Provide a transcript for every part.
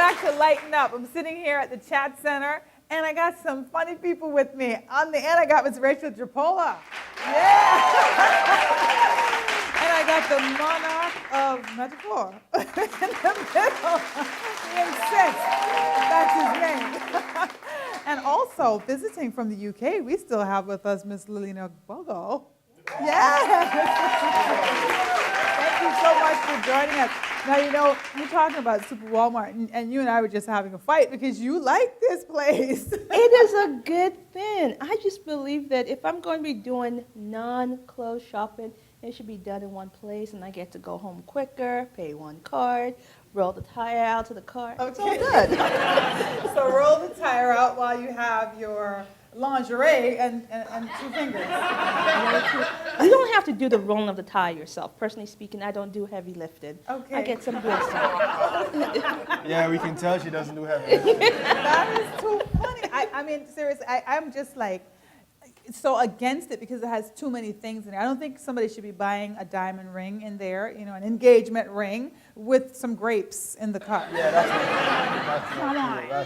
back to Lighten Up. I'm sitting here at the chat center, and I got some funny people with me. On the end, I got Miss Rachel Drapola. Yeah. And I got the monarch of Metaphor. In the middle. He insists that's his name. And also, visiting from the UK, we still have with us Miss Lilina Bogo. Yeah. Thank you so much for joining us. Now, you know, we're talking about Super Walmart, and you and I were just having a fight because you like this place. It is a good thing. I just believe that if I'm going to be doing non-clothes shopping, it should be done in one place, and I get to go home quicker, pay one card, roll the tire out to the car. Okay. It's all good. So roll the tire out while you have your lingerie and two fingers. You don't have to do the rolling of the tire yourself. Personally speaking, I don't do heavy lifting. Okay. I get some good stuff. Yeah, we can tell she doesn't do heavy lifting. That is too funny. I mean, seriously, I'm just like so against it because it has too many things in it. I don't think somebody should be buying a diamond ring in there, you know, an engagement ring with some grapes in the cup. Yeah, that's Come on.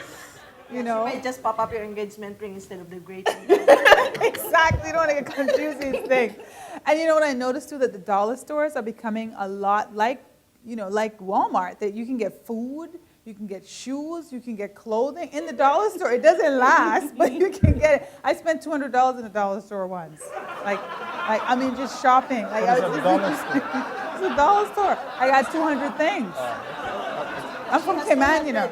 You know? You might just pop up your engagement ring instead of the great ring. Exactly. You don't want to get confused these things. And you know what I noticed too, that the dollar stores are becoming a lot like, you know, like Walmart, that you can get food, you can get shoes, you can get clothing in the dollar store. It doesn't last, but you can get it. I spent $200 in the dollar store once. Like I mean, just shopping. Like, What is a dollar store? It's a dollar store. I got 200 things. I'm from Cayman, you know.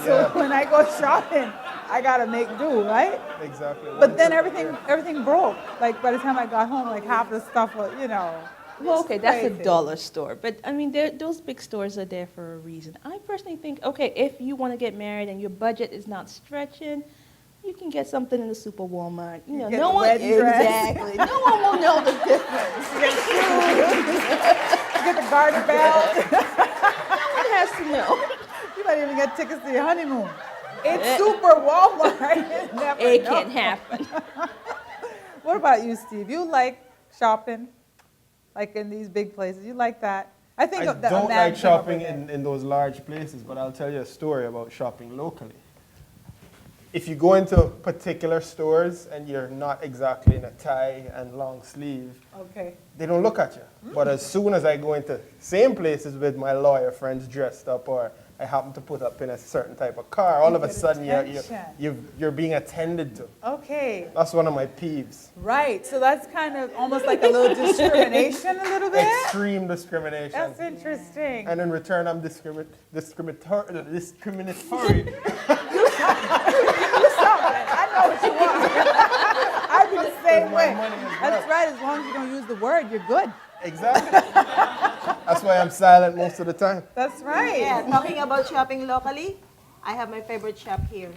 So when I go shopping, I gotta make do, right? Exactly. But then everything broke. Like by the time I got home, like half the stuff was, you know. Well, okay, that's a crazy. dollar store. But, I mean, those big stores are there for a reason. I personally think, okay, if you want to get married and your budget is not stretching, you can get something in the Super Walmart. You know, get no the one wedding dress. exactly. No one will know the difference. You get the garter belt. One has to know. You might even get tickets to your honeymoon. It's Super Walmart. You never It know. can happen. What about you, Steve? You like shopping, like in these big places? You like that? I think I that don't a man like came up shopping with it. in those large places, but I'll tell you a story about shopping locally. If you go into particular stores and you're not exactly in a tie and long sleeve, Okay. they don't look at you. But as soon as I go into same places with my lawyer friends dressed up, or I happen to put up in a certain type of car, all of a get sudden attention. you're being attended to. Okay. That's one of my peeves. Right. So that's kind of almost like a little discrimination, a little bit. Extreme discrimination. That's interesting. And in return, I'm discriminatory. I know what you want. I'd be the same my way. money as That's well. right. As long as you don't use the word, you're good. Exactly. That's why I'm silent most of the time. That's right. Yeah, talking about shopping locally, I have my favorite shop here.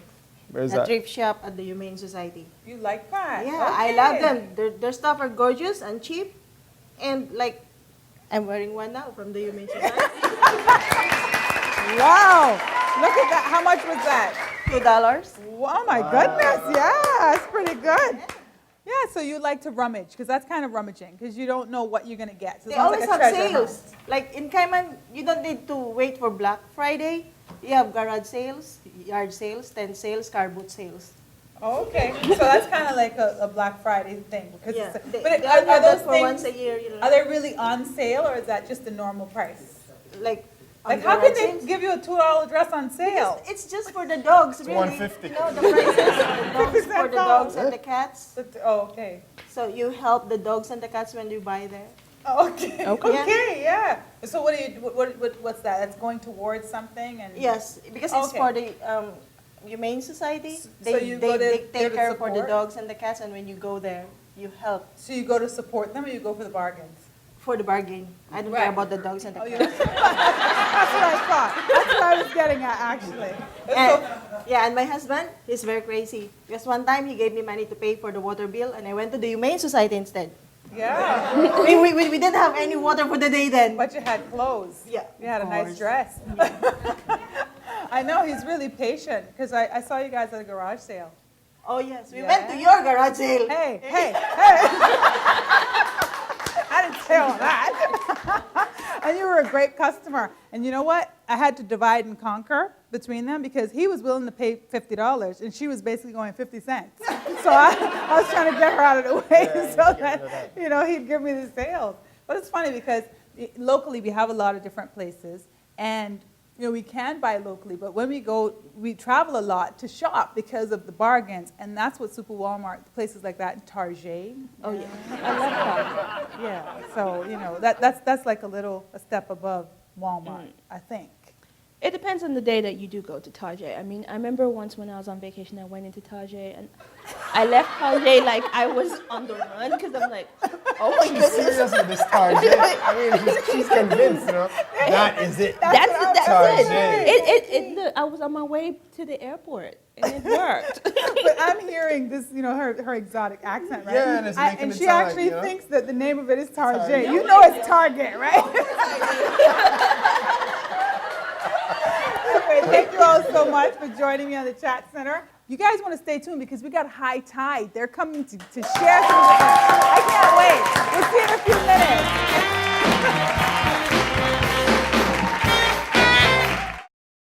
Where's The that? thrift shop at the Humane Society. You like that? Yeah, I Okay. love them. Their stuff are gorgeous and cheap. And like, I'm wearing one now from the Humane Society. Wow. Look at that. How much was that? $2. Oh my goodness. Yeah, that's pretty good. Yeah, so you like to rummage because that's kind of rummaging because you don't know what you're going to get. So it They sounds always like a have treasure sales. hunt. Like in Cayman, you don't need to wait for Black Friday. You have garage sales, yard sales, tent sales, car boot sales. Oh, okay. So that's kind of like a Black Friday thing. Because Yeah, it's, they, but they are have that those for things, once a year. You know, are they really on sale or is that just the normal price? like Like on how can garage they sales. give you a $2 dress on sale? It's just for the dogs, really. $150. No, the prices for the dogs and the cats. Oh, okay. So you help the dogs and the cats when you buy there. Oh, okay. Okay. Okay, yeah. So what do you what's that? That's going towards something and Yes, because it's Okay. for the Humane Society. So you go to they give take it care for the support? dogs and the cats, and when you go there, you help So you go to support them or you go for the bargains? for the bargain. I don't Right. care about the dogs and the Oh, you cats. That's what I thought. That's what I was getting at actually. And, So, yeah, and my husband, he's very crazy. Because one time he gave me money to pay for the water bill, and I went to the Humane Society instead. yeah. We didn't have any water for the day then. But you had clothes. Yeah, You had a of nice course. dress. I know he's really patient because I saw you guys at a garage sale. Oh yes, we Yeah. went to your garage sale. Hey. I didn't say all that. And you were great customer. And you know what? I had to divide and conquer between them because he was willing to pay $50 and she was basically going 50 cents. So I was trying to get her out of the way so that, he'd give me the sales. But it's funny because locally we have a lot of different places, and we can buy locally, but when we go, we travel a lot to shop because of the bargains, and that's what Super Walmart, places like that, Target. Oh, yeah. I love Target. Yeah, so, that's like a step above Walmart, I think. It depends on the day that you do go to Target. I mean, I remember once when I was on vacation, I went into Target, and I left Target like I was on the run, because I'm like, oh my She's goodness. serious with this Target. I mean, she's convinced, that is it. That's Target. it. Look, I was on my way to the airport, and it worked. But I'm hearing this, her exotic accent, right? Yeah, and it's making and it she sound actually like, thinks that the name of it is Target. Target. You know it's Target, right? Anyway, thank you all so much for joining me on the Chat Center. You guys want to stay tuned because we got High Tide. They're coming to share some of the, I can't wait. We'll see you in a few